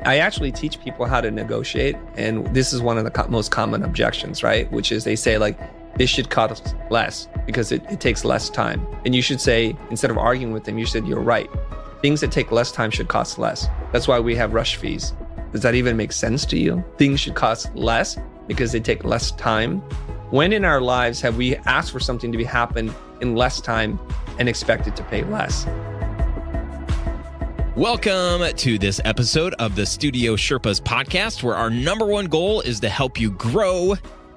I actually teach people how to negotiate. And this is one of the most common objections, right? Which is they say like, this should cost less because it takes less time. And you should say, instead of arguing with them, you said, you're right. Things that take less time should cost less. That's why we have rush fees. Does that even make sense to you? Things should cost less because they take less time. When in our lives have we asked for something to happen in less time and expected to pay less? Welcome to this episode of the Studio Sherpas podcast, where our number one goal is to help you grow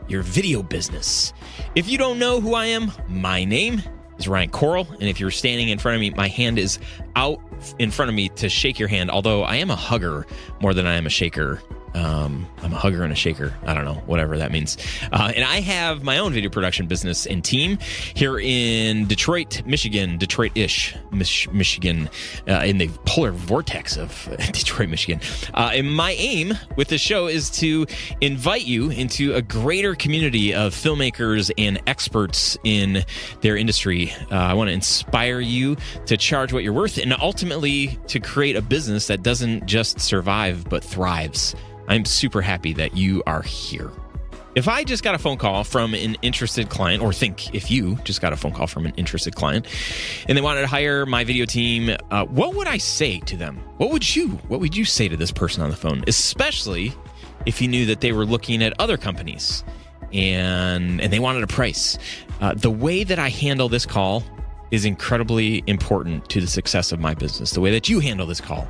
your video business. If you don't know who I am, my name is Ryan Coral, and if you're standing in front of me, my hand is out in front of me to shake your hand, although I am a hugger more than I am a shaker. I'm a hugger and a shaker. I don't know, whatever that means. And I have my own video production business and team here in Detroit, Michigan, Detroit-ish, Michigan, in the polar vortex of Detroit, Michigan. And my aim with this show is to invite you into a greater community of filmmakers and experts in their industry. I want to inspire you to charge what you're worth and ultimately to create a business that doesn't just survive, but thrives. I'm super happy that you are here. If I just got a phone call from an interested client, or think if you just got a phone call from an interested client and they wanted to hire my video team, what would I say to them? What would you say to this person on the phone? Especially if you knew that they were looking at other companies and they wanted a price. The way that I handle this call is incredibly important to the success of my business, the way that you handle this call.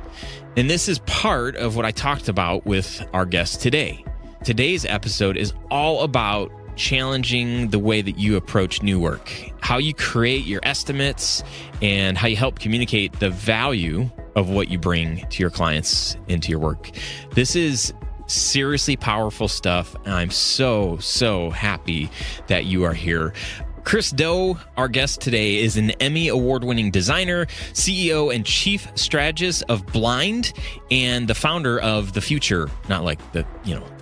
And this is part of what I talked about with our guest today. Today's episode is all about challenging the way that you approach new work, how you create your estimates, and how you help communicate the value of what you bring to your clients into your work. This is seriously powerful stuff, and I'm so happy that you are here. Chris Do, our guest today, is an Emmy award-winning designer, CEO and chief strategist of Blind, and the founder of The Futur. Not like the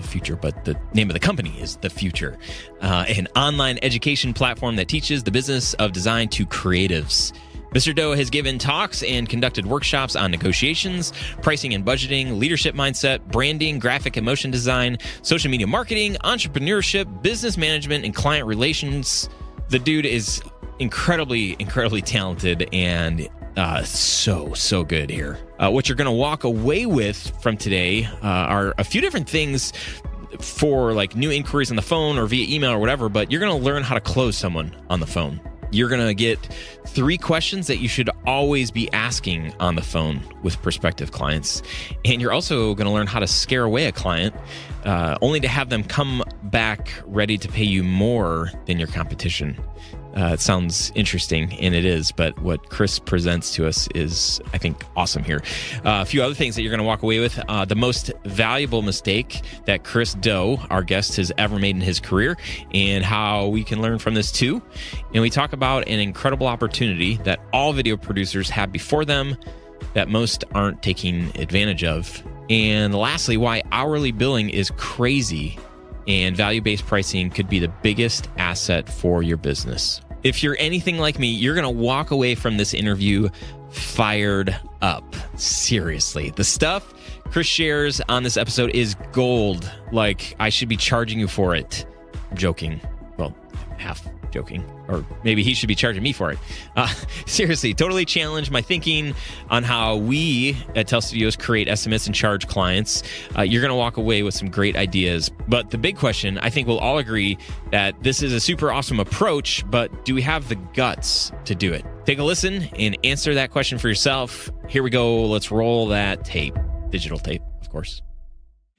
future, but the name of the company is The Futur, an online education platform that teaches the business of design to creatives. Mr. Do has given talks and conducted workshops on negotiations, pricing and budgeting, leadership mindset, branding, graphic and motion design, social media marketing, entrepreneurship, business management, and client relations. The dude is incredibly talented and so good here. What you're going to walk away with from today are a few different things for like new inquiries on the phone or via email or whatever, but you're going to learn how to close someone on the phone. You're going to get 3 questions that you should always be asking on the phone with prospective clients. And you're also going to learn how to scare away a client, only to have them come back ready to pay you more than your competition. It sounds interesting, and it is, but what Chris presents to us is, I think, awesome here. A few other things that you're going to walk away with. The most valuable mistake that Chris Do, our guest, has ever made in his career, and how we can learn from this too. And we talk about an incredible opportunity that all video producers have before them that most aren't taking advantage of. And lastly, why hourly billing is crazy and value-based pricing could be the biggest asset for your business. If you're anything like me, you're going to walk away from this interview fired up. Seriously. The stuff Chris shares on this episode is gold. Like, I should be charging you for it. I'm joking. Well, half joking. Or maybe he should be charging me for it. Seriously, totally challenged my thinking on how we at Tell Studios create estimates and charge clients. You're going to walk away with some great ideas. But the big question, I think we'll all agree that this is a super awesome approach, but do we have the guts to do it? Take a listen and answer that question for yourself. Here we go. Let's roll that tape. Digital tape, of course.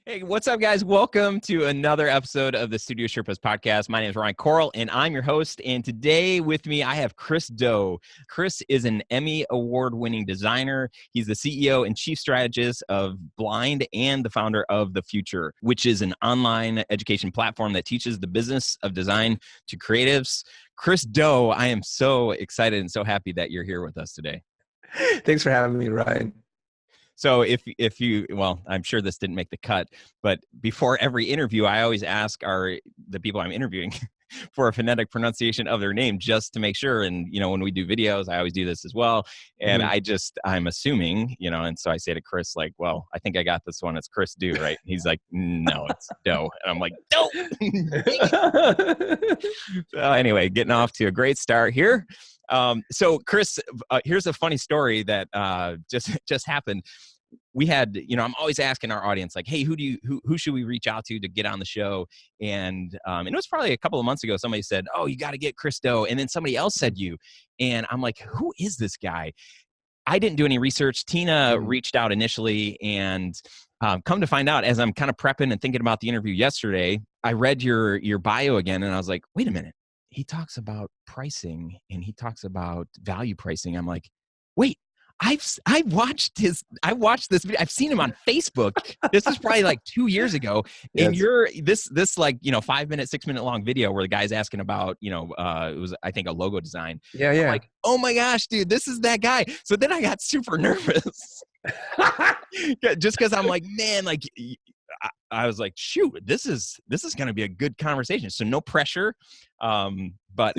Hey, what's up, guys? Welcome to another episode of the Studio Sherpas podcast. My name is Ryan Coral, and I'm your host. And today with me, I have Chris Do. Chris is an Emmy award-winning designer. He's the CEO and chief strategist of Blind and the founder of The Futur, which is an online education platform that teaches the business of design to creatives. Chris Do, I am so excited and so happy that you're here with us today. Thanks for having me, Ryan. So if you, well, I'm sure this didn't make the cut, but before every interview, I always ask the people I'm interviewing, for a phonetic pronunciation of their name just to make sure. And, when we do videos, I always do this as well. And I'm assuming, and so I say to Chris, like, well, I think I got this one. It's Chris Do, right? He's like, no, it's Doe. And I'm like, Doe. So anyway, getting off to a great start here. So Chris, here's a funny story that just happened. We had, I'm always asking our audience, like, hey, who should we reach out to get on the show? And it was probably a couple of months ago, somebody said, oh, you got to get Chris Do. And then somebody else said you. And I'm like, who is this guy? I didn't do any research. Tina reached out initially, and come to find out, as I'm kind of prepping and thinking about the interview yesterday, I read your bio again, and I was like, wait a minute. He talks about pricing and he talks about value pricing. I'm like, wait, I've watched this video. I've seen him on Facebook. This is probably like 2 years ago. And you're this like, 5 minute, 6 minute long video where the guy's asking about, it was, I think, a logo design. Yeah. I'm like, oh my gosh, dude, this is that guy. So then I got super nervous just because I'm like, man, like, I was like, shoot, this is going to be a good conversation. So no pressure. But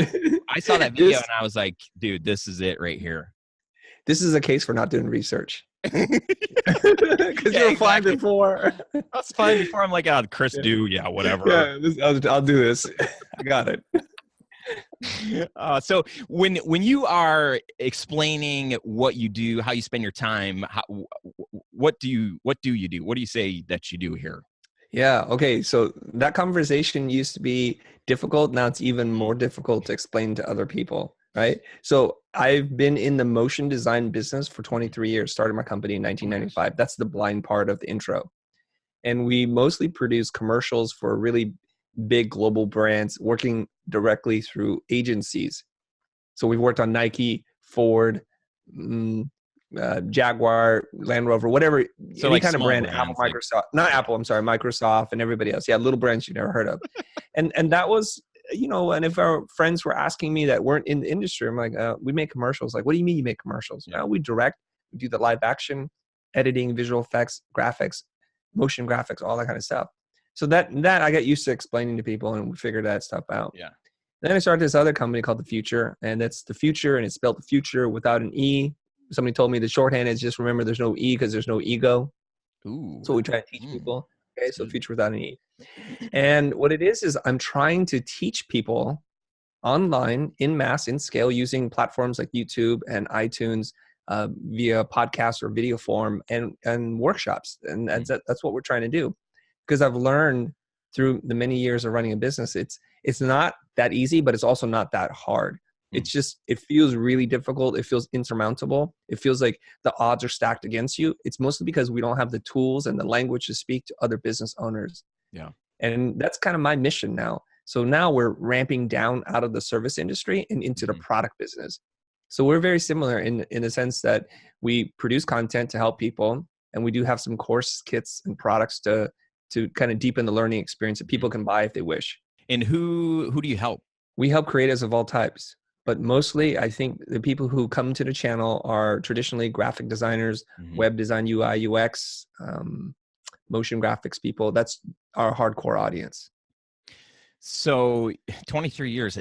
I saw that video and I was like, dude, this is it right here. This is a case for not doing research. Because you were fine before. I was fine before. I'm like, Chris Do, whatever. Yeah, I'll do this. I got it. So when you are explaining what you do, how you spend your time, what do you do? What do you say that you do here? Yeah. Okay. So that conversation used to be difficult. Now it's even more difficult to explain to other people. Right. So I've been in the motion design business for 23 years, started my company in 1995. That's the blind part of the intro. And we mostly produce commercials for really big global brands working directly through agencies. So we've worked on Nike, Ford, Jaguar, Land Rover, whatever, so any like kind of brand, brands, Apple, Microsoft, not Apple, I'm sorry, Microsoft and everybody else. Yeah, little brands you've never heard of. And that was, and if our friends were asking me that weren't in the industry, I'm like, we make commercials. Like, what do you mean you make commercials? Yeah. No, we direct, we do the live action, editing, visual effects, graphics, motion graphics, all that kind of stuff. So that I got used to explaining to people, and we figured that stuff out. Yeah. Then I started this other company called The Futur, and that's The Futur, and it's spelled The Future without an E. Somebody told me the shorthand is just remember there's no E because there's no ego. Ooh. So we try to teach people. Okay, so Future without an E. And what it is I'm trying to teach people online in mass, in scale, using platforms like YouTube and iTunes via podcast or video form and workshops. And that's what we're trying to do. Because I've learned through the many years of running a business, it's not that easy, but it's also not that hard. It's just, it feels really difficult. It feels insurmountable. It feels like the odds are stacked against you. It's mostly because we don't have the tools and the language to speak to other business owners. Yeah. And that's kind of my mission now. So now we're ramping down out of the service industry and into the product business. So we're very similar in the sense that we produce content to help people. And we do have some course kits and products to kind of deepen the learning experience that people can buy if they wish. And who do you help? We help creatives of all types. But mostly, I think the people who come to the channel are traditionally graphic designers, web design, UI, UX, motion graphics people. That's our hardcore audience. So 23 years,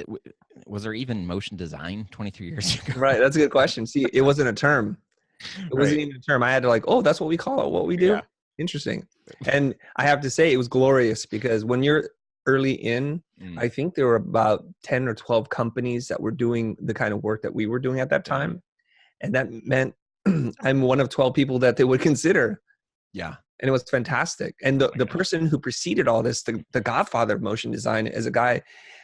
was there even motion design 23 years ago? Right. That's a good question. See, it wasn't a term. It wasn't even a term. I had to that's what we call it, what we do. Yeah. Interesting. And I have to say it was glorious because when you're early in, I think there were about 10 or 12 companies that were doing the kind of work that we were doing at that time. And that meant I'm one of 12 people that they would consider. Yeah. And it was fantastic. And the person who preceded all this, the godfather of motion design, is a guy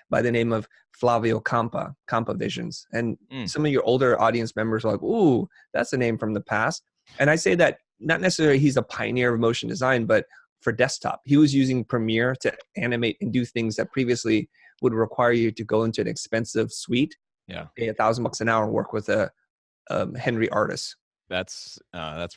by the name of Flavio Campa Visions. And some of your older audience members are like, ooh, that's a name from the past. And I say that not necessarily he's a pioneer of motion design, but for desktop. He was using Premiere to animate and do things that previously would require you to go into an expensive suite, pay $1,000 an hour and work with a Henry artist. That's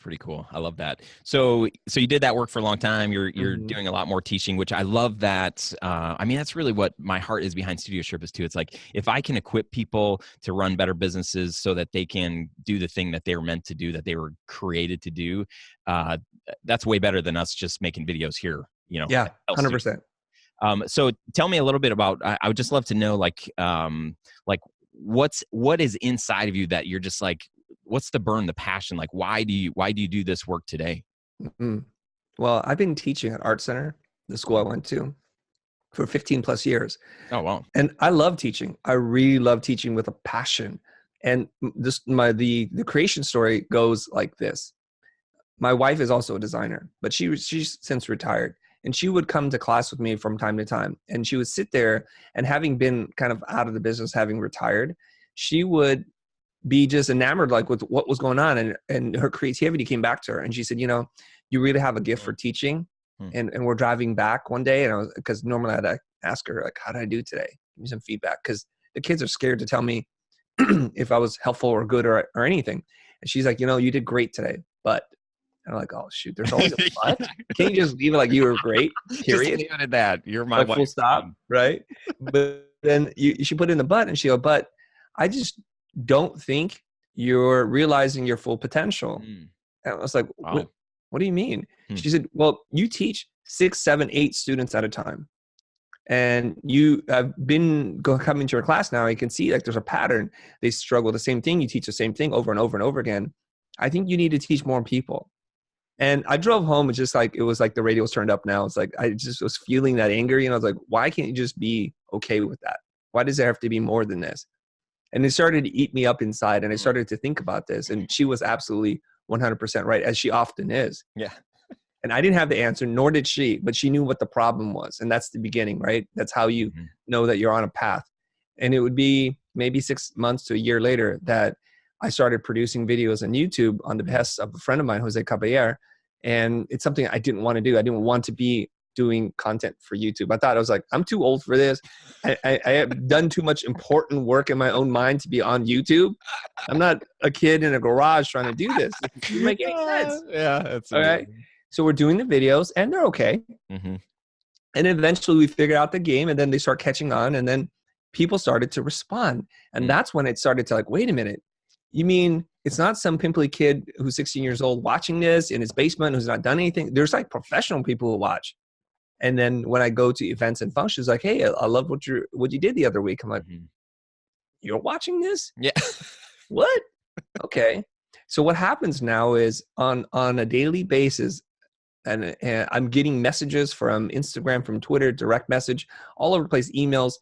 pretty cool. I love that. So you did that work for a long time. You're doing a lot more teaching, which I love that. I mean, that's really what my heart is behind Studio Sherpas too. It's like, if I can equip people to run better businesses so that they can do the thing that they were meant to do, that they were created to do, that's way better than us just making videos here, Yeah, 100%. So tell me a little bit about, I would just love to know, like what is inside of you that you're just like, what's the burn, the passion? Like, why do you do this work today? Mhm. Well, I've been teaching at Art Center, the school I went to, for 15 plus years. Oh, wow. And I love teaching. I really love teaching with a passion. And the creation story goes like this. My wife is also a designer, but she's since retired. And she would come to class with me from time to time. And she would sit there, and having been kind of out of the business, having retired, she would be just enamored like with what was going on, and her creativity came back to her. And she said, you really have a gift for teaching. And we're driving back one day, and because normally I'd ask her, like, how did I do today? Give me some feedback, because the kids are scared to tell me if I was helpful or good or anything. And she's like, you did great today, but. And I'm like, oh shoot, there's always a but. Can't you just leave it like you were great? Period. Just leave it at that. You're my like wife. Full stop, right? But then she put in the but, and she go, but I just don't think you're realizing your full potential. And I was like, wow. What do you mean? She said, well, you teach 6, 7, 8 students at a time. And you have been coming to your class now. You can see like there's a pattern. They struggle the same thing. You teach the same thing over and over and over again. I think you need to teach more people. And I drove home, and just like, it was like the radio was turned up now. It's like, I just was feeling that anger. I was like, why can't you just be okay with that? Why does there have to be more than this? And it started to eat me up inside. And I started to think about this. And she was absolutely 100% right, as she often is. Yeah. And I didn't have the answer, nor did she, but she knew what the problem was. And that's the beginning, right? That's how you know that you're on a path. And it would be maybe 6 months to a year later that I started producing videos on YouTube on the behest of a friend of mine, Jose Caballero. And it's something I didn't want to do. I didn't want to be doing content for YouTube. I thought, I was like, I'm too old for this. I have done too much important work in my own mind to be on YouTube. I'm not a kid in a garage trying to do this. It doesn't make any sense. Yeah. That's all right. So we're doing the videos, and they're okay. And eventually we figured out the game, and then they start catching on, and then people started to respond. And that's when it started to like, wait a minute. You mean it's not some pimply kid who's 16 years old watching this in his basement who's not done anything? There's like professional people who watch. And then when I go to events and functions, like, hey, I love what you did the other week. I'm like, you're watching this? Yeah. What? Okay. So what happens now is on a daily basis, and I'm getting messages from Instagram, from Twitter, direct message, all over the place, emails,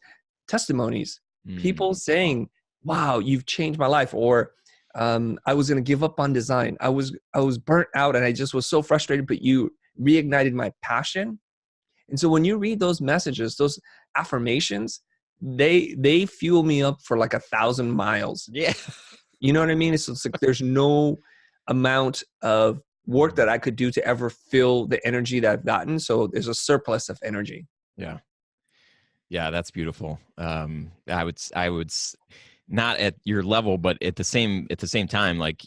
testimonies, people saying, wow, you've changed my life. Or I was going to give up on design. I was burnt out, and I just was so frustrated, but you reignited my passion. And so when you read those messages, those affirmations, they fuel me up for like 1,000 miles. Yeah. You know what I mean? It's like there's no amount of work that I could do to ever fill the energy that I've gotten. So there's a surplus of energy. Yeah. Yeah, that's beautiful. I would not at your level, but at the same time, like,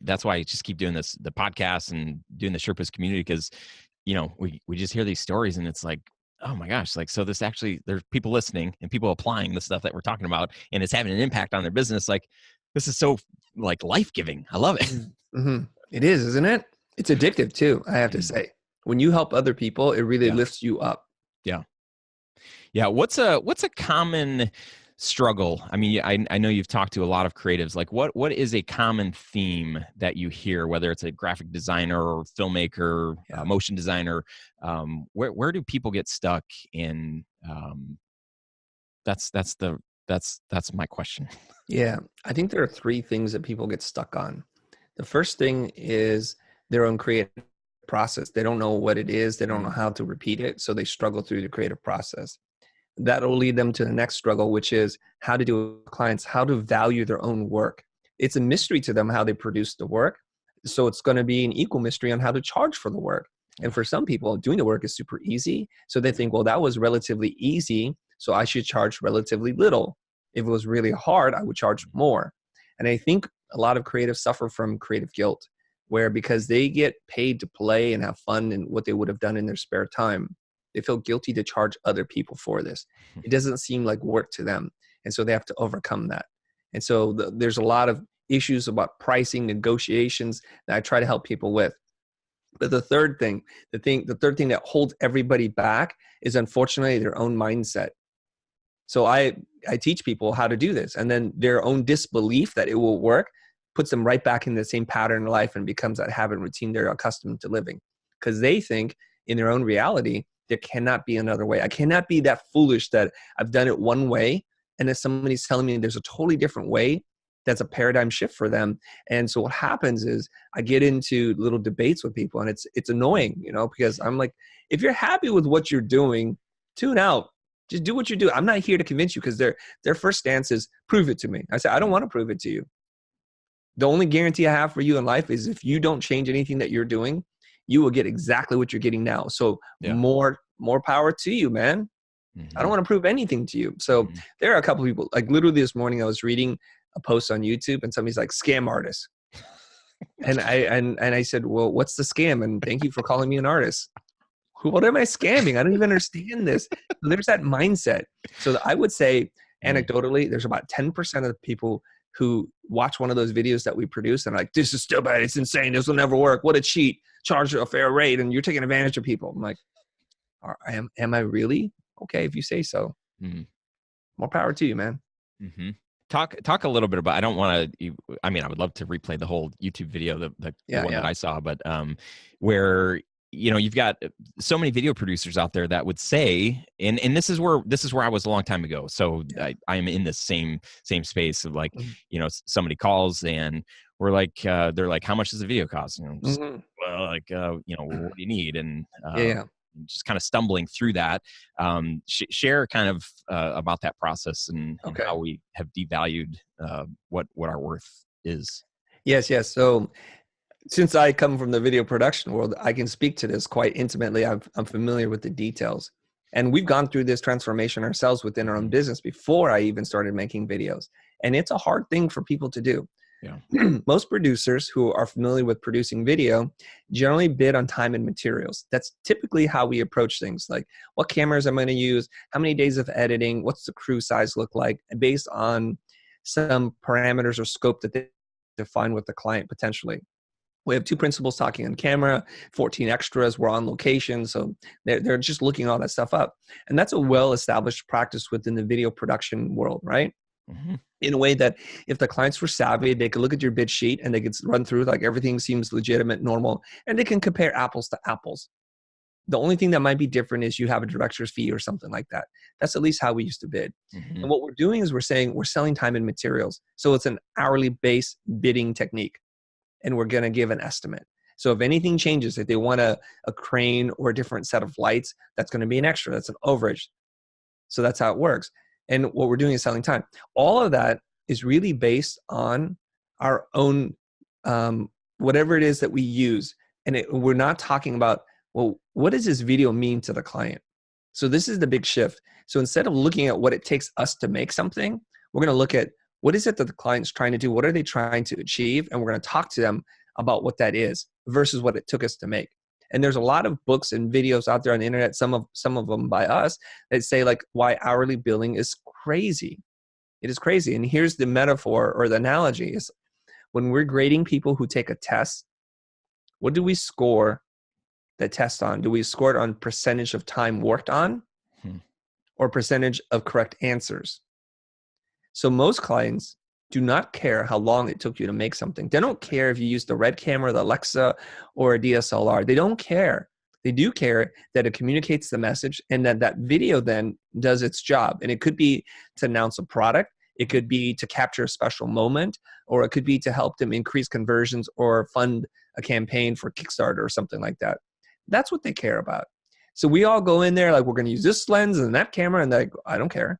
that's why I just keep doing the podcast and doing the Sherpas community, because, we just hear these stories, and it's like, oh my gosh, like, so this actually, there's people listening and people applying the stuff that we're talking about, and it's having an impact on their business. Like, this is so like life-giving. I love it. It is, isn't it? It's addictive too, I have to say. When you help other people, it really lifts you up. Yeah. Yeah. What's a common struggle? I mean, I know you've talked to a lot of creatives. Like, what is a common theme that you hear, whether it's a graphic designer or filmmaker, motion designer? Where do people get stuck in? That's my question. Yeah. I think there are 3 things that people get stuck on. The first thing is their own creative process. They don't know what it is. They don't know how to repeat it. So they struggle through the creative process. That'll lead them to the next struggle, which is how to do with clients, how to value their own work. It's a mystery to them how they produce the work. So it's going to be an equal mystery on how to charge for the work. And for some people, doing the work is super easy. So they think, well, that was relatively easy, so I should charge relatively little. If it was really hard, I would charge more. And I think a lot of creatives suffer from creative guilt, where because they get paid to play and have fun and what they would have done in their spare time, they feel guilty to charge other people for this. It doesn't seem like work to them. And so they have to overcome that. And so there's a lot of issues about pricing, negotiations that I try to help people with. But the third thing that holds everybody back is unfortunately their own mindset. So I teach people how to do this, and then their own disbelief that it will work puts them right back in the same pattern of life and becomes that habit and routine they're accustomed to living, because they think in their own reality there cannot be another way. I cannot be that foolish that I've done it one way, and if somebody's telling me there's a totally different way, that's a paradigm shift for them. And so what happens is I get into little debates with people, and it's annoying, because I'm like, if you're happy with what you're doing, tune out. Just do what you do. I'm not here to convince you, because their first stance is prove it to me. I say, I don't want to prove it to you. The only guarantee I have for you in life is if you don't change anything that you're doing, you will get exactly what you're getting now. So more power to you, man. I don't want to prove anything to you. So there are a couple of people, like literally this morning I was reading a post on YouTube and somebody's like, scam artist. and I said, well, what's the scam? And thank you for calling me an artist. What am I scamming? I don't even understand this. So there's that mindset. So I would say anecdotally, there's about 10% of the people who watch one of those videos that we produce and are like, this is stupid. It's insane. This will never work. What a cheat. Charge a fair rate. And you're taking advantage of people. I'm like, am I really? Okay, if you say so. More power to you, man. Talk a little bit about, I don't want to, I would love to replay the whole YouTube video, the one that I saw, but where, you've got so many video producers out there that would say, and this is where I was a long time ago. So I am in the same space of like, somebody calls and we're like, they're like, how much does the video cost? And I'm just, well, like, what do you need? And just kind of stumbling through that. Share kind of about that process and how we have devalued what our worth is. Yes. So since I come from the video production world, I can speak to this quite intimately. I'm familiar with the details. And we've gone through this transformation ourselves within our own business before I even started making videos. And it's a hard thing for people to do. Yeah. Most producers who are familiar with producing video generally bid on time and materials. That's typically how we approach things, like what cameras I'm going to use, how many days of editing, what's the crew size look like, based on some parameters or scope that they define with the client potentially. We have 2 principals talking on camera, 14 extras, we're on location. So they're just looking all that stuff up. And that's a well-established practice within the video production world, right? In a way that if the clients were savvy, they could look at your bid sheet and they could run through like everything seems legitimate, normal, and they can compare apples to apples. The only thing that might be different is you have a director's fee or something like that. That's at least how we used to bid. And what we're doing is we're saying we're selling time and materials. So it's an hourly based bidding technique. And we're going to give an estimate. So if anything changes, if they want a crane or a different set of lights, that's going to be an extra. That's an overage. So that's how it works. And what we're doing is selling time. All of that is really based on our own, whatever it is that we use. And we're not talking about, well, what does this video mean to the client? So this is the big shift. So instead of looking at what it takes us to make something, we're going to look at what is it that the client's trying to do? What are they trying to achieve? And we're going to talk to them about what that is versus what it took us to make. And there's a lot of books and videos out there on the internet, some of them by us, that say like why hourly billing is crazy. It is crazy. And here's the metaphor or the analogy is when we're grading people who take a test, what do we score the test on? Do we score it on percentage of time worked on or percentage of correct answers? So most clients do not care how long it took you to make something. They don't care if you use the Red camera, the Alexa, or a DSLR. They don't care. They do care that it communicates the message and that video then does its job. And it could be to announce a product. It could be to capture a special moment, or it could be to help them increase conversions or fund a campaign for Kickstarter or something like that. That's what they care about. So we all go in there like, we're going to use this lens and that camera, and they're like, I don't care.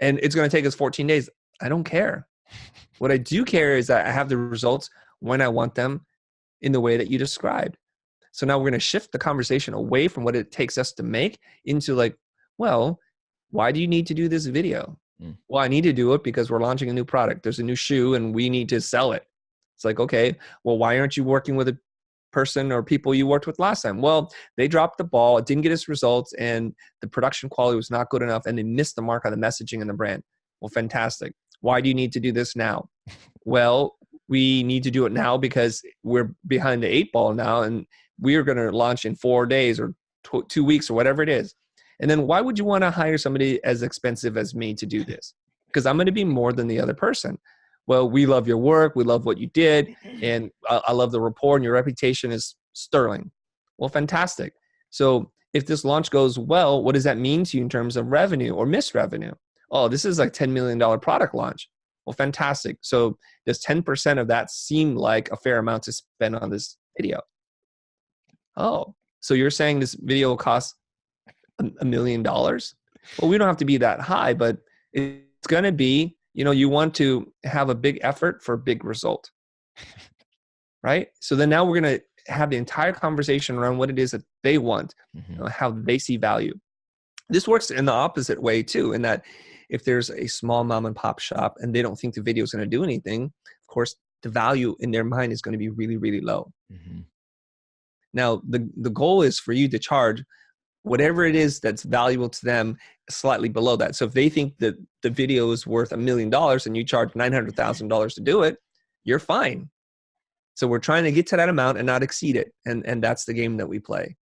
And it's going to take us 14 days. I don't care. What I do care is that I have the results when I want them in the way that you described. So now we're going to shift the conversation away from what it takes us to make into like, well, why do you need to do this video? Well, I need to do it because we're launching a new product. There's a new shoe and we need to sell it. It's like, okay, well, why aren't you working with a person or people you worked with last time? Well, they dropped the ball. It didn't get us results and the production quality was not good enough and they missed the mark on the messaging and the brand. Well, fantastic. Why do you need to do this now? Well, we need to do it now because we're behind the 8 ball now and we are going to launch in 4 days or 2 weeks or whatever it is. And then why would you want to hire somebody as expensive as me to do this? Because I'm going to be more than the other person. Well, we love your work. We love what you did. And I love the rapport, and your reputation is sterling. Well, fantastic. So if this launch goes well, what does that mean to you in terms of revenue or missed revenue? Oh, this is like $10 million product launch. Well, fantastic. So does 10% of that seem like a fair amount to spend on this video? Oh, so you're saying this video will cost $1 million? Well, we don't have to be that high, but it's going to be, you want to have a big effort for a big result, right? So then now we're going to have the entire conversation around what it is that they want, how they see value. This works in the opposite way too, in that if there's a small mom and pop shop and they don't think the video is going to do anything, of course, the value in their mind is going to be really, really low. Now, the goal is for you to charge whatever it is that's valuable to them slightly below that. So if they think that the video is worth $1 million and you charge $900,000 to do it, you're fine. So we're trying to get to that amount and not exceed it. And that's the game that we play.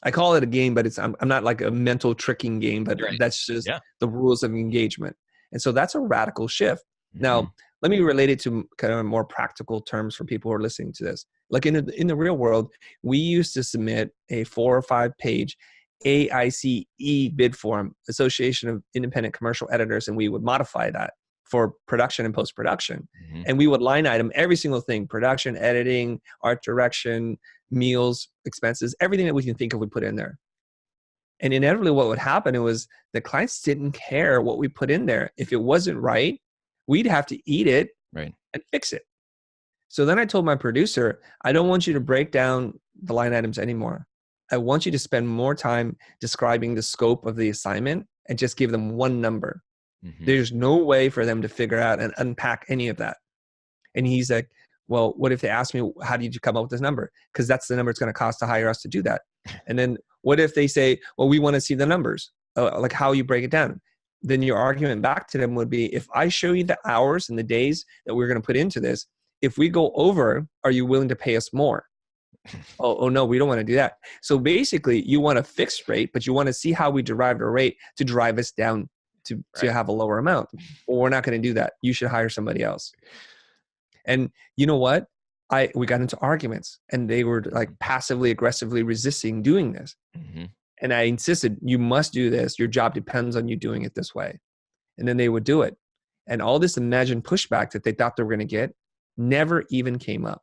I call it a game, but I'm not like a mental tricking game, but that's just the rules of engagement. And so that's a radical shift. Now, let me relate it to kind of more practical terms for people who are listening to this. Like in the real world, we used to submit a 4 or 5 page AICE bid form, Association of Independent Commercial Editors, and we would modify that for production and post-production. And we would line item every single thing: production, editing, art direction, meals, expenses, everything that we can think of, we put in there. And inevitably what would happen was the clients didn't care what we put in there. If it wasn't right, we'd have to eat it and fix it. So then I told my producer, I don't want you to break down the line items anymore. I want you to spend more time describing the scope of the assignment and just give them one number. There's no way for them to figure out and unpack any of that. And he's like, well, what if they ask me, how did you come up with this number? Because that's the number it's going to cost to hire us to do that. And then what if they say, well, we want to see the numbers, like how you break it down? Then your argument back to them would be, if I show you the hours and the days that we're going to put into this, if we go over, are you willing to pay us more? Oh, no, we don't want to do that. So basically you want a fixed rate, but you want to see how we derive a rate to drive us down to have a lower amount. Well, we're not going to do that. You should hire somebody else. And you know what? We got into arguments, and they were like passively aggressively resisting doing this. And I insisted, you must do this. Your job depends on you doing it this way. And then they would do it. And all this imagined pushback that they thought they were going to get never even came up.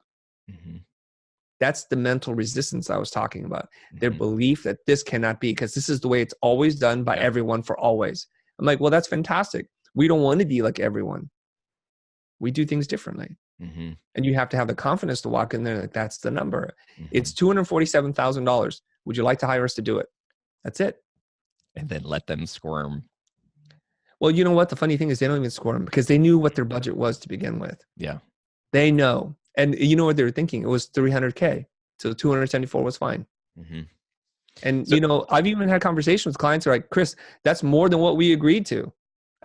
That's the mental resistance I was talking about. Their belief that this cannot be, because this is the way it's always done by everyone for always. I'm like, well, that's fantastic. We don't want to be like everyone. We do things differently. And you have to have the confidence to walk in there like, that's the number. It's $247,000. Would you like to hire us to do it? That's it. And then let them squirm. Well, you know what? The funny thing is they don't even squirm, because they knew what their budget was to begin with. They know. And you know what they were thinking? It was $300K. So 274 was fine. And, so, I've even had conversations with clients who are like, Chris, that's more than what we agreed to.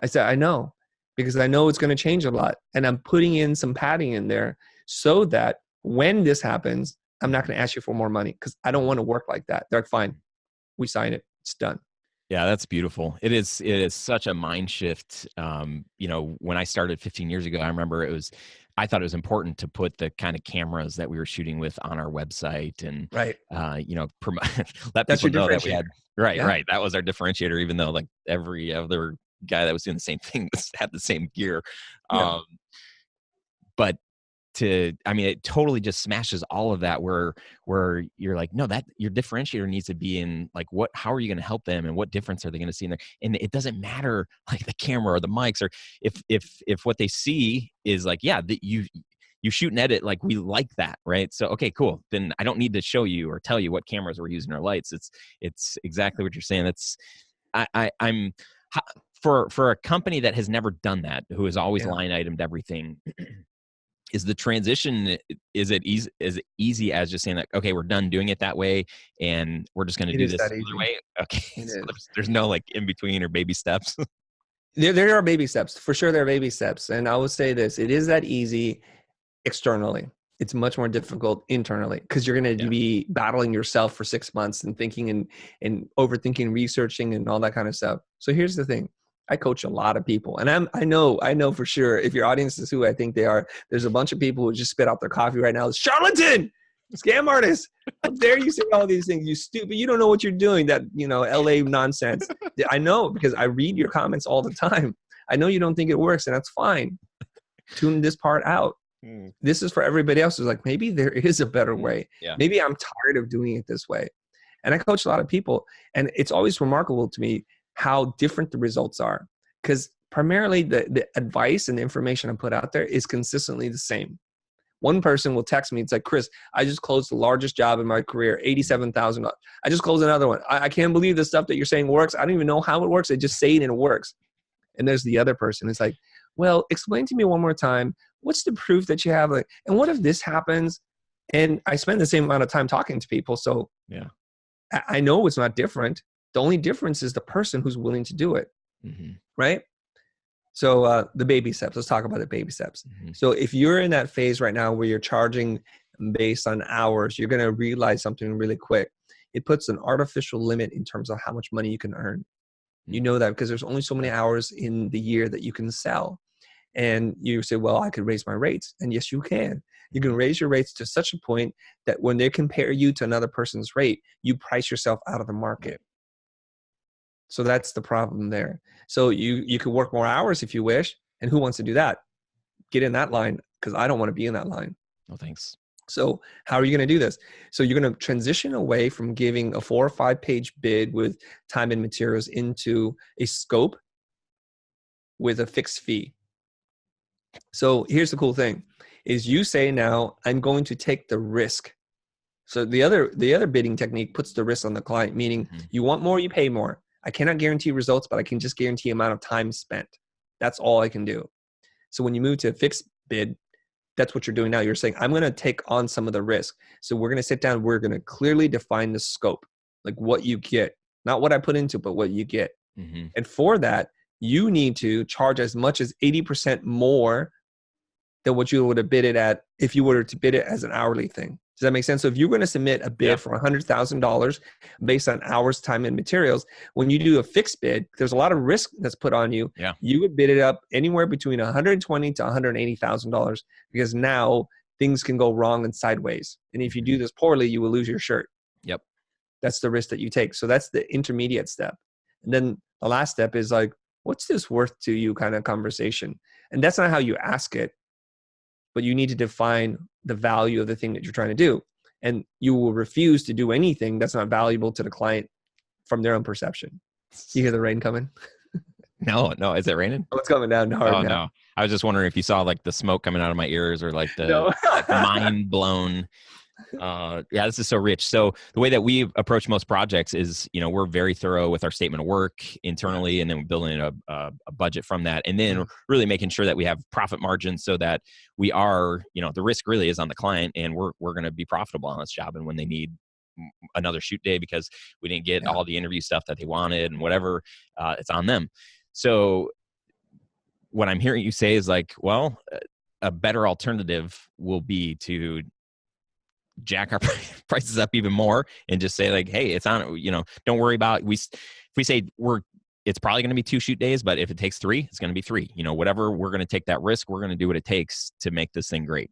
I said, I know, because I know it's going to change a lot. And I'm putting in some padding in there so that when this happens, I'm not going to ask you for more money, because I don't want to work like that. They're like, fine, we sign it. It's done. Yeah, that's beautiful. It is such a mind shift. When I started 15 years ago, I remember I thought it was important to put the kind of cameras that we were shooting with on our website and, let That's people your know that we had, Yeah. right. That was our differentiator, even though like every other guy that was doing the same thing had the same gear. But it totally just smashes all of that where you're like, no, that your differentiator needs to be in like, how are you going to help them and what difference are they going to see in there? And it doesn't matter like the camera or the mics, or if what they see is like, you shoot and edit, like we like that. Right. So, okay, cool. Then I don't need to show you or tell you what cameras we're using or lights. It's exactly what you're saying. That's I'm for a company that has never done that, who has always line itemed everything. Is the transition, is it easy as just saying that, okay, we're done doing it that way and we're just going to do this the other way? Okay. So there's no like in between or baby steps. There are baby steps. For sure there are baby steps. And I would say this, it is that easy externally. It's much more difficult internally because you're going to be battling yourself for 6 months and thinking and overthinking, researching and all that kind of stuff. So here's the thing. I coach a lot of people, and I know for sure if your audience is who I think they are, there's a bunch of people who just spit out their coffee right now. It's charlatan, scam artist. How dare you say all these things? You stupid. You don't know what you're doing. That, LA nonsense. I know because I read your comments all the time. I know you don't think it works, and that's fine. Tune this part out. This is for everybody else who's like, maybe there is a better way. Yeah. Maybe I'm tired of doing it this way. And I coach a lot of people, and it's always remarkable to me how different the results are, because primarily the advice and the information I put out there is consistently the same. One person will text me. It's like, Chris, I just closed the largest job in my career, $87,000. I just closed another one. I can't believe the stuff that you're saying works. I don't even know how it works. I just say it and it works. And there's the other person. It's like, well, explain to me one more time. What's the proof that you have? And what if this happens? And I spend the same amount of time talking to people. So yeah, I know it's not different. The only difference is the person who's willing to do it. Right? So the baby steps, let's talk about the baby steps. So if you're in that phase right now where you're charging based on hours, you're going to realize something really quick. It puts an artificial limit in terms of how much money you can earn. You know that because there's only so many hours in the year that you can sell. And you say, well, I could raise my rates. And yes, you can. You can raise your rates to such a point that when they compare you to another person's rate, you price yourself out of the market. So that's the problem there. So you could work more hours if you wish. And who wants to do that? Get in that line, because I don't want to be in that line. No, thanks. So how are you going to do this? So you're going to transition away from giving a 4 or 5 page bid with time and materials into a scope with a fixed fee. So here's the cool thing is you say now, I'm going to take the risk. So the other bidding technique puts the risk on the client, meaning you want more, you pay more. I cannot guarantee results, but I can just guarantee amount of time spent. That's all I can do. So when you move to a fixed bid, that's what you're doing now. You're saying, I'm going to take on some of the risk. So we're going to sit down. We're going to clearly define the scope, like what you get, not what I put into, but what you get. And for that, you need to charge as much as 80% more than what you would have bid it at if you were to bid it as an hourly thing. Does that make sense? So if you're going to submit a bid for $100,000 based on hours, time, and materials, when you do a fixed bid, there's a lot of risk that's put on you. You would bid it up anywhere between $120,000 to $180,000 because now things can go wrong and sideways. And if you do this poorly, you will lose your shirt. That's the risk that you take. So that's the intermediate step. And then the last step is like, what's this worth to you kind of conversation? And that's not how you ask it, but you need to define the value of the thing that you're trying to do. And you will refuse to do anything that's not valuable to the client from their own perception. You hear the rain coming? No. Is it raining? Oh, it's coming down hard now. No. I was just wondering if you saw like the smoke coming out of my ears or like the like mind blown. This is so rich. So the way that we approach most projects is, we're very thorough with our statement of work internally, and then we're building a budget from that, and then really making sure that we have profit margins so that we are, the risk really is on the client, and we're going to be profitable on this job. And when they need another shoot day because we didn't get all the interview stuff that they wanted and whatever, it's on them. So what I'm hearing you say is like, well, a better alternative will be to jack our prices up even more and just say like, hey, it's on, don't worry about, if we say it's probably going to be 2 shoot days, but if it takes 3, it's going to be 3, whatever, we're going to take that risk. We're going to do what it takes to make this thing great.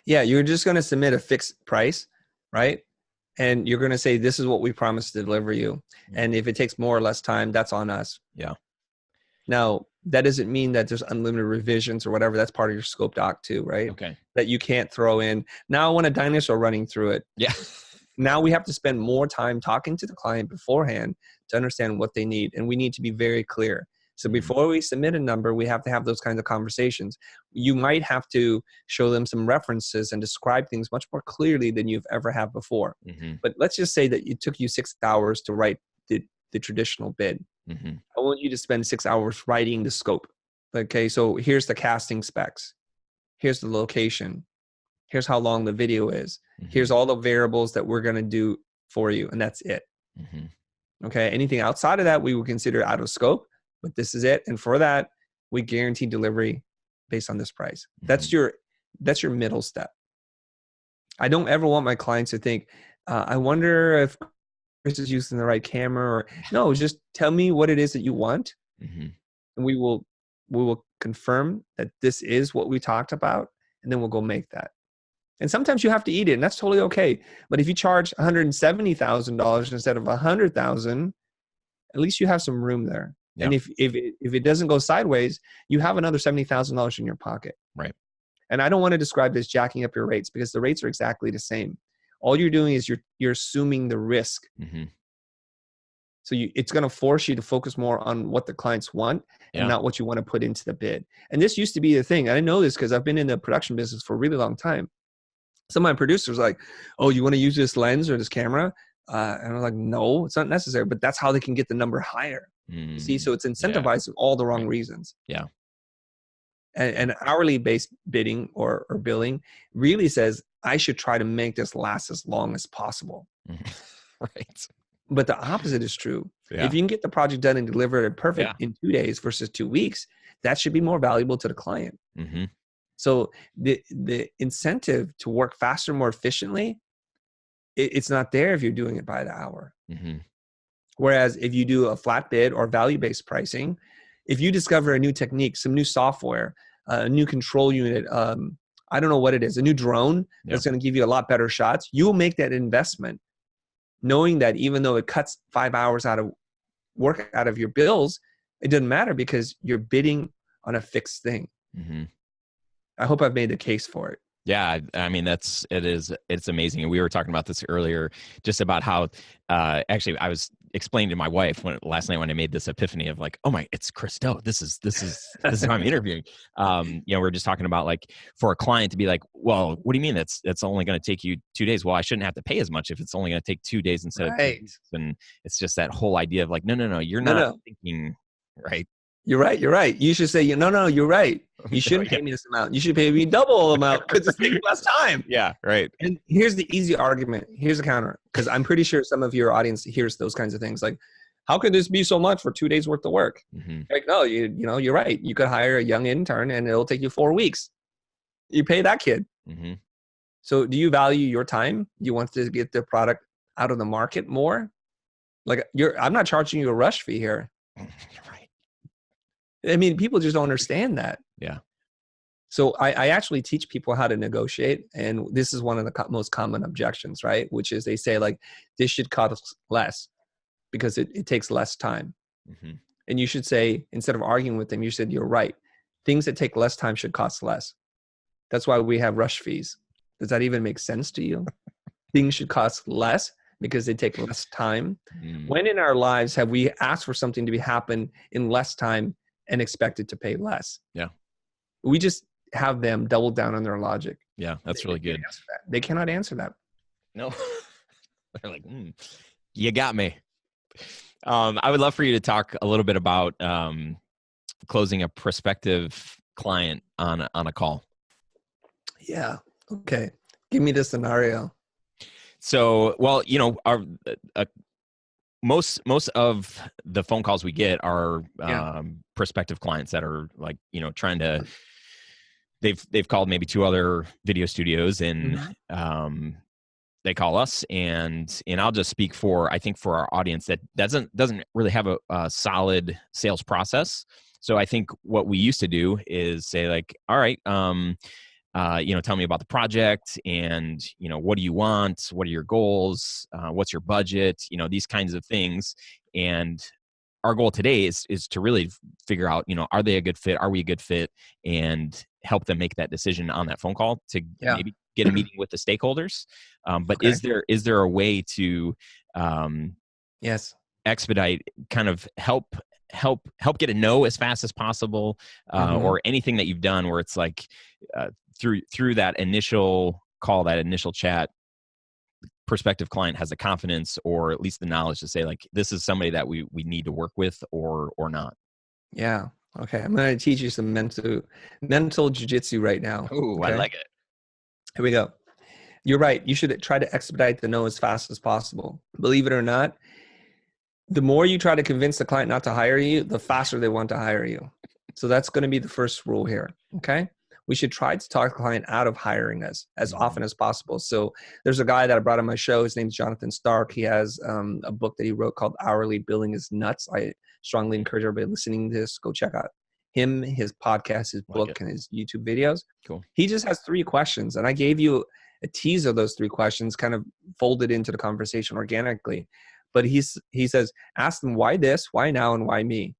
Yeah. You're just going to submit a fixed price, right? And you're going to say, this is what we promised to deliver you. And if it takes more or less time, that's on us. Now, that doesn't mean that there's unlimited revisions or whatever. That's part of your scope doc too, right? Okay. That you can't throw in. Now I want a dinosaur running through it. Now we have to spend more time talking to the client beforehand to understand what they need. And we need to be very clear. So before we submit a number, we have to have those kinds of conversations. You might have to show them some references and describe things much more clearly than you've ever have before. But let's just say that it took you 6 hours to write the traditional bid. I want you to spend 6 hours writing the scope. Okay, so here's the casting specs. Here's the location. Here's how long the video is. Here's all the variables that we're going to do for you. And that's it. Okay, anything outside of that, we would consider out of scope, but this is it. And for that, we guarantee delivery based on this price. That's your middle step. I don't ever want my clients to think, I wonder if Chris is using the right camera, or no, just tell me what it is that you want. Mm-hmm. And we will confirm that this is what we talked about, and then we'll go make that. And sometimes you have to eat it, and that's totally okay. But if you charge $170,000 instead of $100,000, at least you have some room there. Yeah. And if it doesn't go sideways, you have another $70,000 in your pocket. Right. And I don't want to describe this jacking up your rates, because the rates are exactly the same. All you're doing is you're assuming the risk. Mm-hmm. So it's going to force you to focus more on what the clients want and Yeah. not what you want to put into the bid. And this used to be the thing. I know this because I've been in the production business for a really long time. Some of my producers are like, oh, you want to use this lens or this camera? And I'm like, no, it's not necessary. But that's how they can get the number higher. Mm-hmm. See, so it's incentivized for all the wrong reasons. Yeah. And hourly based bidding or billing really says, I should try to make this last as long as possible. Right. But the opposite is true. Yeah. If you can get the project done and deliver it perfect in 2 days versus 2 weeks, that should be more valuable to the client. Mm-hmm. So the incentive to work faster, more efficiently, it's not there if you're doing it by the hour. Mm-hmm. Whereas if you do a flat bid or value-based pricing, if you discover a new technique, some new software, a new control unit, I don't know what it is, a new drone that's going to give you a lot better shots, you'll make that investment knowing that even though it cuts 5 hours out of work out of your bills, it doesn't matter because you're bidding on a fixed thing. Mm-hmm. I hope I've made the case for it. Yeah, I mean, it's amazing. And we were talking about this earlier, just about how, actually I was explaining to my wife last night when I made this epiphany of like, oh my, it's Chris Do. This is who I'm interviewing. We're just talking about like, for a client to be like, well, what do you mean that's only going to take you 2 days? Well, I shouldn't have to pay as much if it's only going to take 2 days instead of 2 weeks. And it's just that whole idea of like, no, you're not thinking right. You're right. You should say, no, you're right. You shouldn't pay me this amount. You should pay me double the amount because it's taking less time. Yeah, right. And here's the easy argument. Here's a counter, because I'm pretty sure some of your audience hears those kinds of things. Like, how could this be so much for 2 days worth of work? Mm-hmm. Like, no, you're right. You could hire a young intern and it'll take you 4 weeks. You pay that kid. Mm-hmm. So do you value your time? You want to get the product out of the market more? Like, I'm not charging you a rush fee here. Right. I mean, people just don't understand that. Yeah. So I actually teach people how to negotiate. And this is one of the most common objections, right? Which is they say like, this should cost less because it takes less time. Mm-hmm. And you should say, instead of arguing with them, you said, you're right. Things that take less time should cost less. That's why we have rush fees. Does that even make sense to you? Things should cost less because they take less time. Mm. When in our lives have we asked for something to happen in less time and expected to pay less? Yeah. We just have them double down on their logic. Yeah, that's really good. They cannot answer that. No. They're like, you got me. I would love for you to talk a little bit about closing a prospective client on a call. Yeah. Okay. Give me the scenario. So, well, most of the phone calls we get are prospective clients that are like, trying to, they've called maybe 2 other video studios and they call us and I'll just speak for, I think for our audience that doesn't really have a solid sales process. So I think what we used to do is say like, all right, tell me about the project and, what do you want? What are your goals? What's your budget? These kinds of things. And our goal today is to really figure out, are they a good fit? Are we a good fit? And help them make that decision on that phone call to maybe get a meeting with the stakeholders. But is there a way to expedite, kind of help get a no as fast as possible, or anything that you've done where it's like through that initial call, that initial chat, prospective client has the confidence or at least the knowledge to say like, this is somebody that we need to work with or not. Yeah. Okay. I'm going to teach you some mental jujitsu right now. Oh, okay? I like it. Here we go. You're right. You should try to expedite the no as fast as possible. Believe it or not, the more you try to convince the client not to hire you, the faster they want to hire you. So that's going to be the first rule here. Okay. we should try to talk the client out of hiring us as often as possible. So there's a guy that I brought on my show. His name's Jonathan Stark. He has a book that he wrote called Hourly Billing is Nuts. I strongly encourage everybody listening to this, go check out him, his podcast, his book, and his YouTube videos. Cool. He just has 3 questions. And I gave you a tease of those 3 questions, kind of folded into the conversation organically. But he says, ask them why this, why now, and why me?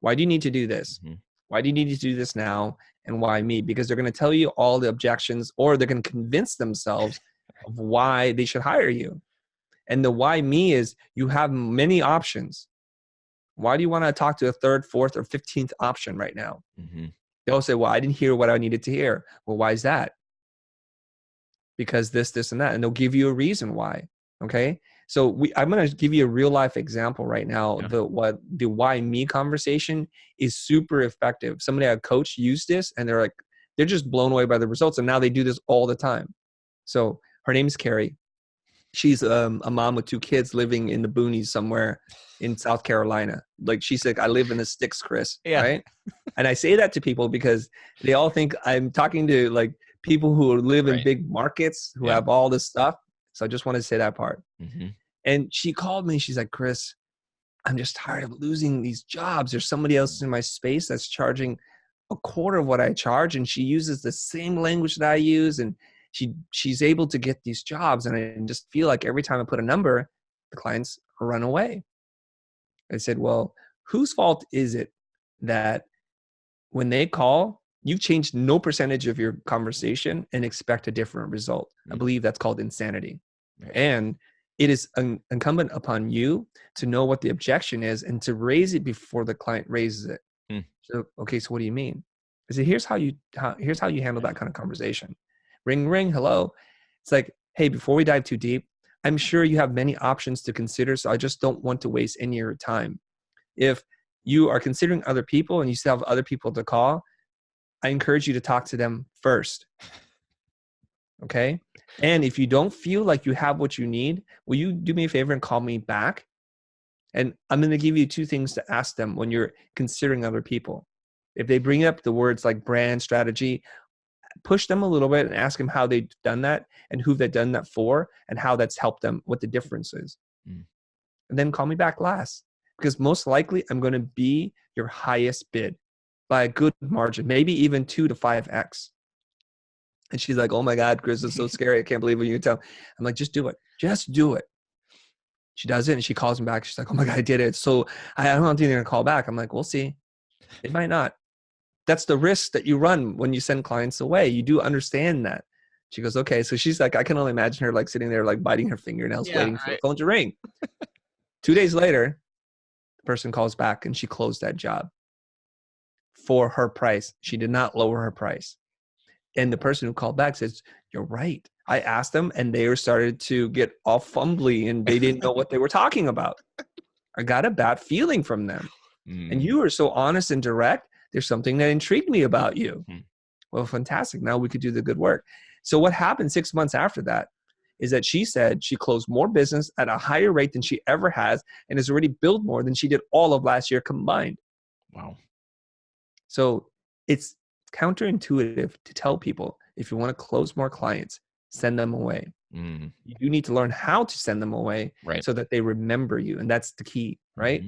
Why do you need to do this? Why do you need to do this now? And why me? Because they're going to tell you all the objections, or they're going to convince themselves of why they should hire you. And the why me is you have many options. Why do you want to talk to a 3rd, 4th, or 15th option right now? They'll say, well, I didn't hear what I needed to hear. Well, why is that? Because this, and that. And they'll give you a reason why. Okay. So I'm going to give you a real life example right now. The why me conversation is super effective. Somebody I coached used this, and they're just blown away by the results. And now they do this all the time. So her name's Carrie. She's a mom with 2 kids living in the boonies somewhere in South Carolina. Like she said, I live in the sticks, Chris. Yeah. Right. And I say that to people because they all think I'm talking to like people who live in big markets who have all this stuff. So I just want to say that part. And she called me. She's like, Chris, I'm just tired of losing these jobs. There's somebody else in my space that's charging a quarter of what I charge. And she uses the same language that I use. And she's able to get these jobs. And I just feel like every time I put a number, the clients run away. I said, well, whose fault is it that when they call, you've changed no percentage of your conversation and expect a different result? I believe that's called insanity. And it is incumbent upon you to know what the objection is and to raise it before the client raises it. So, okay, so what do you mean? I said, here's how you handle that kind of conversation. Ring, ring, hello. It's like, hey, before we dive too deep, I'm sure you have many options to consider, so I just don't want to waste any of your time. If you are considering other people and you still have other people to call, I encourage you to talk to them first. Okay. And if you don't feel like you have what you need, will you do me a favor and call me back? And I'm going to give you 2 things to ask them when you're considering other people. If they bring up the words like brand strategy, push them a little bit and ask them how they've done that and who they've done that for and how that's helped them, what the difference is. And then call me back last, because most likely I'm going to be your highest bid by a good margin, maybe even 2 to 5x. And she's like, oh my God, Chris, it's so scary. I can't believe what you tell. I'm like, just do it. Just do it. She does it and she calls me back. She's like, oh my God, I did it. So I don't think they're going to call back. I'm like, we'll see. It might not. That's the risk that you run when you send clients away. You do understand that. She goes, okay. So she's like, I can only imagine her like sitting there, like biting her fingernails, waiting for the phone to ring. 2 days later, the person calls back and she closed that job for her price. She did not lower her price. And the person who called back says, you're right. I asked them and they started to get all fumbly and they didn't know what they were talking about. I got a bad feeling from them. And you were so honest and direct. There's something that intrigued me about you. Well, fantastic. Now we could do the good work. So what happened 6 months after that is that she said she closed more business at a higher rate than she ever has and has already billed more than she did all of last year combined. Wow. So it's counterintuitive to tell people if you want to close more clients, send them away. You do need to learn how to send them away so that they remember you. And that's the key, right?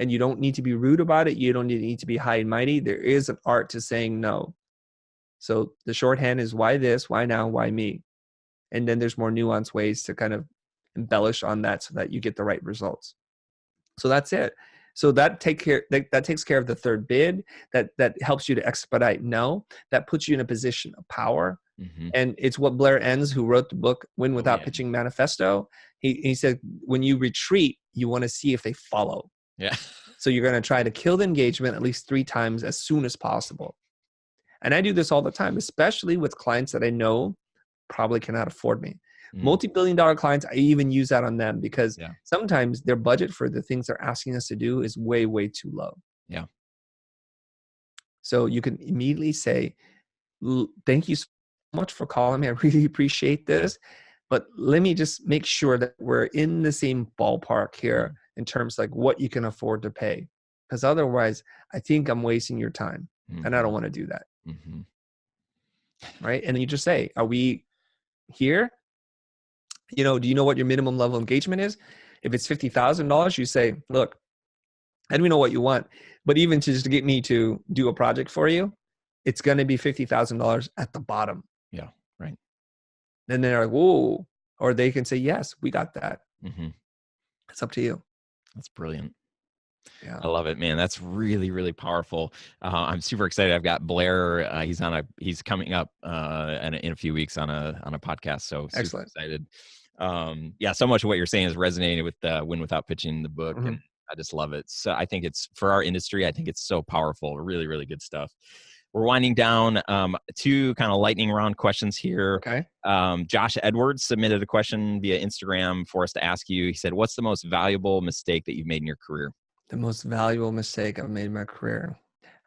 And you don't need to be rude about it. You don't need to be high and mighty. There is an art to saying no. So the shorthand is why this, why now, why me? And then there's more nuanced ways to kind of embellish on that so that you get the right results. So that's it. So that takes care of the 3rd bid. That helps you to expedite no. That puts you in a position of power. And it's what Blair Enns, who wrote the book Win Without Pitching Manifesto, he said, when you retreat, you want to see if they follow. Yeah. So you're going to try to kill the engagement at least 3 times as soon as possible. And I do this all the time, especially with clients that I know probably cannot afford me. Multi-billion-dollar clients, I even use that on them because sometimes their budget for the things they're asking us to do is way, way too low. Yeah. So you can immediately say, thank you so much for calling me. I really appreciate this. But let me just make sure that we're in the same ballpark here in terms like what you can afford to pay. Because otherwise, I think I'm wasting your time. And I don't want to do that. right? And then you just say, are we here? You know, do you know what your minimum level of engagement is? If it's $50,000, you say, look, I don't know what you want, but even to just get me to do a project for you, it's going to be $50,000 at the bottom. Yeah. Right. Then they're like, whoa, or they can say, yes, we got that. Mm-hmm. It's up to you. That's brilliant. Yeah. I love it, man. That's really, really powerful. I'm super excited. I've got Blair. He's coming up in a few weeks on a podcast. So super Excellent. excited. Yeah, so much of what you're saying is resonating with Win Without Pitching, the book, and I just love it. So I think it's, for our industry, I think it's so powerful. Really, really good stuff. We're winding down. Two kind of lightning round questions here. Okay. Josh Edwards submitted a question via Instagram for us to ask you. He said, "What's the most valuable mistake that you've made in your career?" The most valuable mistake I've made in my career.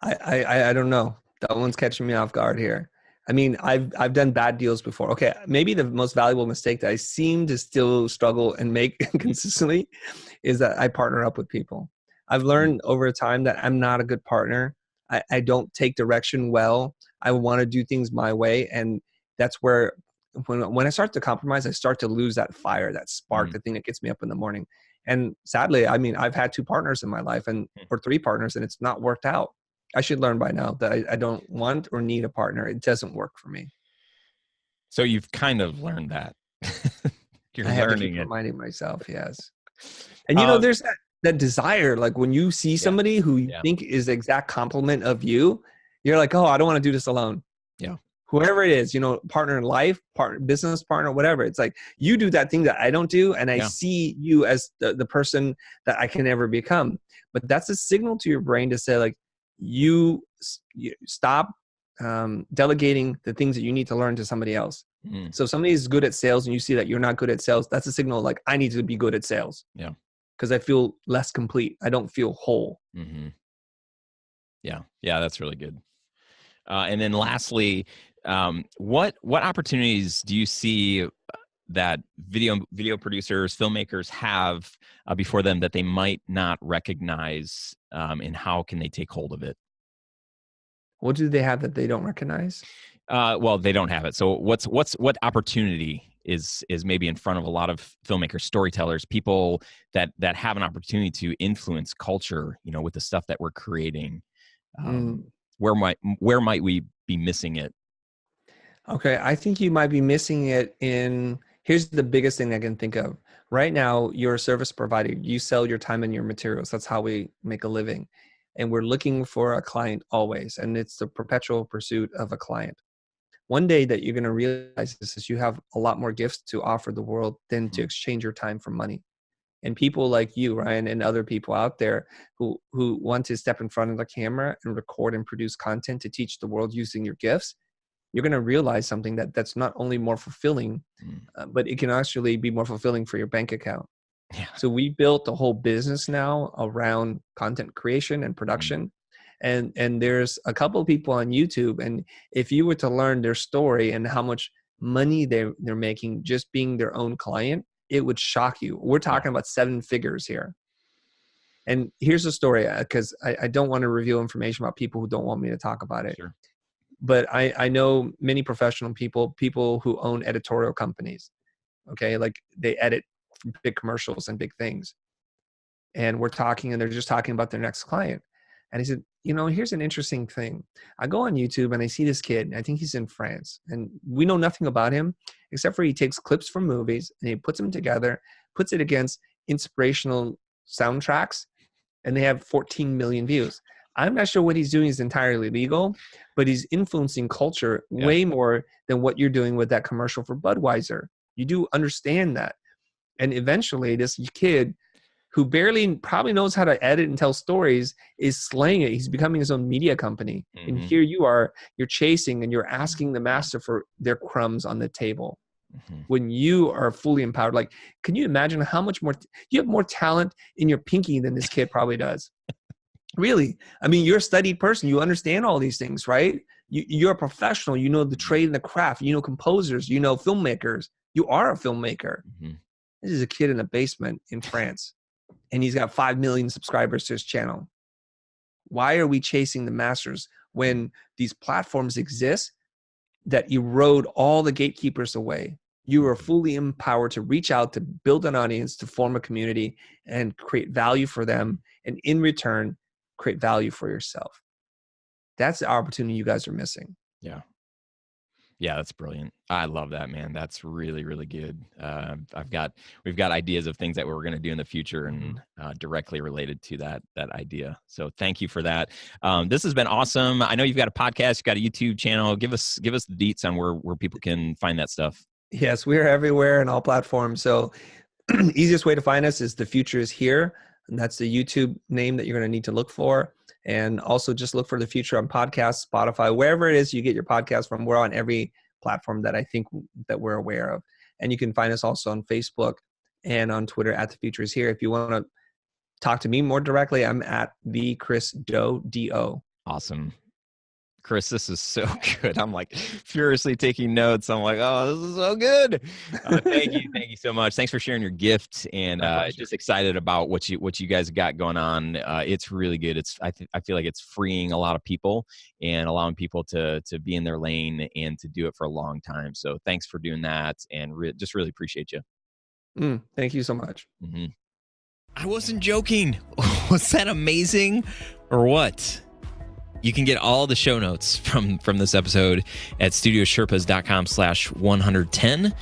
I don't know. That one's catching me off guard here. I mean, I've done bad deals before. Okay, maybe the most valuable mistake that I seem to still struggle and make consistently is that I partner up with people. I've learned over time that I'm not a good partner. I don't take direction well. I want to do things my way, and that's where when I start to compromise, I start to lose that fire, that spark, the thing that gets me up in the morning. And sadly, I mean, I've had 2 partners in my life or 3 partners, and it's not worked out. I should learn by now that I don't want or need a partner. It doesn't work for me. So you've kind of learned that. You're I have to learning keep it. reminding myself, yes. And you know, there's that desire, like when you see somebody who you think is the exact complement of you, you're like, oh, I don't want to do this alone. Yeah. Whoever it is, you know, partner in life, business partner, whatever. It's like you do that thing that I don't do, and I see you as the person that I can never become. But that's a signal to your brain to say, like, you stop delegating the things that you need to learn to somebody else. So if somebody is good at sales and you see that you're not good at sales, that's a signal like, I need to be good at sales. Yeah. Because I feel less complete. I don't feel whole. Yeah. Yeah, that's really good. And then lastly, what opportunities do you see that video producers, filmmakers have before them that they might not recognize, and how can they take hold of it? What do they have that they don't recognize? Well, they don't have it. So what opportunity is maybe in front of a lot of filmmakers, storytellers, people that have an opportunity to influence culture, you know, with the stuff that we're creating? Where might we be missing it? Okay, I think you might be missing it in, here's the biggest thing I can think of. Right now, you're a service provider. You sell your time and your materials. That's how we make a living. And we're looking for a client always. And it's the perpetual pursuit of a client. One day that you're going to realize this is you have a lot more gifts to offer the world than to exchange your time for money. And people like you, Ryan, and other people out there who want to step in front of the camera and record and produce content to teach the world using your gifts, you're going to realize something that's not only more fulfilling, but it can actually be more fulfilling for your bank account. Yeah. So we built a whole business now around content creation and production. And there's a couple of people on YouTube, and if you were to learn their story and how much money they're making just being their own client, it would shock you. We're talking about 7 figures here. And here's the story, because I don't want to reveal information about people who don't want me to talk about it. Sure. But I know many professional people who own editorial companies, okay? Like they edit big commercials and big things. And we're talking, and they're just talking about their next client. And he said, you know, here's an interesting thing. I go on YouTube and I see this kid, and I think he's in France. And we know nothing about him, except for he takes clips from movies and he puts them together, puts it against inspirational soundtracks, and they have 14 million views. I'm not sure what he's doing is entirely legal, but he's influencing culture way more than what you're doing with that commercial for Budweiser. You do understand that. And eventually this kid who barely probably knows how to edit and tell stories is slaying it. He's becoming his own media company. And here you are, you're chasing and you're asking the master for their crumbs on the table. When you are fully empowered. Like, can you imagine how much more, you have more talent in your pinky than this kid probably does. Really. I mean, you're a studied person. You understand all these things, right? You're a professional. You know the trade and the craft. You know composers. You know filmmakers. You are a filmmaker. This is a kid in a basement in France, and he's got 5 million subscribers to his channel. Why are we chasing the masters when these platforms exist that erode all the gatekeepers away. You are fully empowered to reach out, to build an audience, to form a community, and create value for them. And in return, create value for yourself. That's the opportunity you guys are missing. Yeah. Yeah, that's brilliant. I love that, man. That's really, really good. We've got ideas of things that we're going to do in the future and directly related to that idea. So thank you for that. This has been awesome. I know you've got a podcast, you've got a YouTube channel. Give us the deets on where people can find that stuff. Yes, we are everywhere in all platforms. So easiest way to find us is The Future is Here. And that's the YouTube name that you're going to need to look for. And also just look for The Future on podcasts, Spotify, wherever it is you get your podcast from. We're on every platform that I think that we're aware of. And you can find us also on Facebook and on Twitter at The Future is Here. If you want to talk to me more directly, I'm at the Chris Do, D-O. Awesome. Chris, this is so good. I'm like furiously taking notes. I'm like, oh, this is so good. Thank you so much. Thanks for sharing your gift, and just excited about what you guys got going on. It's really good. I feel like it's freeing a lot of people and allowing people to be in their lane and to do it for a long time. So thanks for doing that, and just really appreciate you. Thank you so much. Mm-hmm. I wasn't joking. Was that amazing, or what? You can get all the show notes from this episode at studiosherpas.com/110.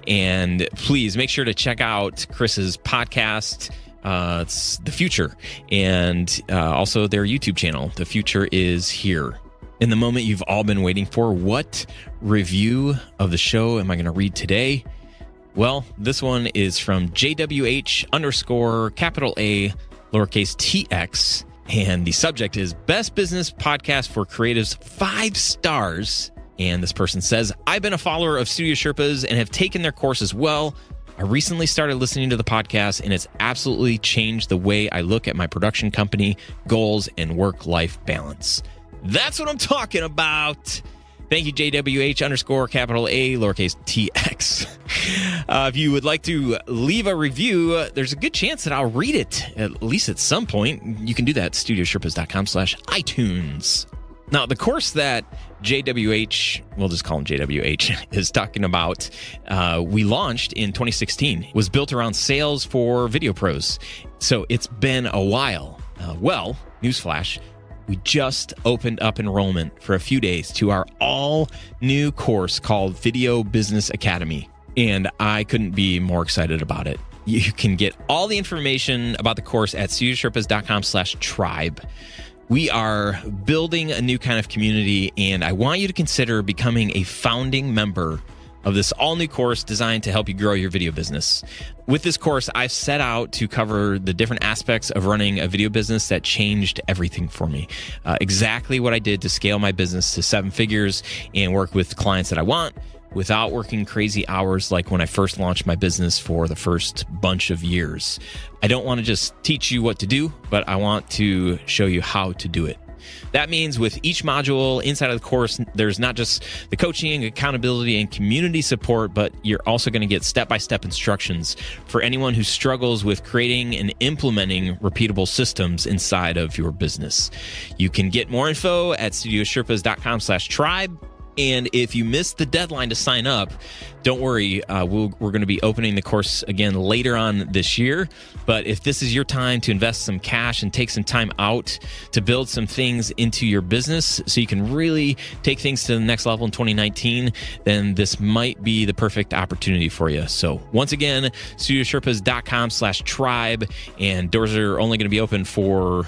And please make sure to check out Chris's podcast. It's The Future, and also their YouTube channel. The Future is Here. In the moment you've all been waiting for, what review of the show am I going to read today? Well, this one is from JWH_A lowercase TX. And the subject is Best Business Podcast for Creatives, 5 stars. And this person says, I've been a follower of Studio Sherpas and have taken their course as well. I recently started listening to the podcast, and it's absolutely changed the way I look at my production company, goals, and work-life balance. That's what I'm talking about. Thank you, JWH_A lowercase TX. If you would like to leave a review, there's a good chance that I'll read it, at least at some point. You can do that at studiosherpas.com/iTunes. Now, the course that JWH, we'll just call him JWH, is talking about, we launched in 2016, was built around sales for video pros. So it's been a while. Well, newsflash, we just opened up enrollment for a few days to our all-new course called Video Business Academy, and I couldn't be more excited about it. You can get all the information about the course at studiosherpas.com/tribe. We are building a new kind of community, and I want you to consider becoming a founding member of this all-new course designed to help you grow your video business. With this course, I've set out to cover the different aspects of running a video business that changed everything for me. Exactly what I did to scale my business to 7 figures and work with clients that I want without working crazy hours like when I first launched my business for the first bunch of years. I don't want to just teach you what to do, but I want to show you how to do it. That means with each module inside of the course, there's not just the coaching, accountability, and community support, but you're also going to get step-by-step instructions for anyone who struggles with creating and implementing repeatable systems inside of your business. You can get more info at studiosherpas.com/tribe. And if you missed the deadline to sign up, don't worry, we're going to be opening the course again later on this year. But if this is your time to invest some cash and take some time out to build some things into your business so you can really take things to the next level in 2019, then this might be the perfect opportunity for you. So once again, studiosherpas.com/tribe, and doors are only going to be open for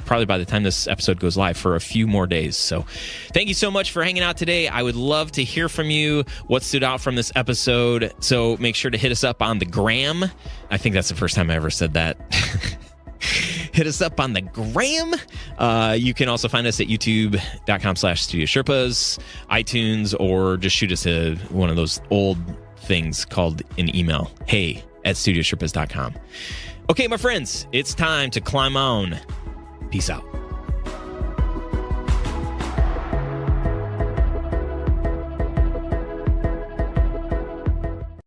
probably by the time this episode goes live for a few more days. So thank you so much for hanging out today. I would love to hear from you what stood out from this episode. So make sure to hit us up on the gram. I think that's the first time I ever said that. Hit us up on the gram. You can also find us at youtube.com/studiosherpas, iTunes, or just shoot us one of those old things called an email. hey@studiosherpas.com. Okay, my friends, it's time to climb on. Peace out.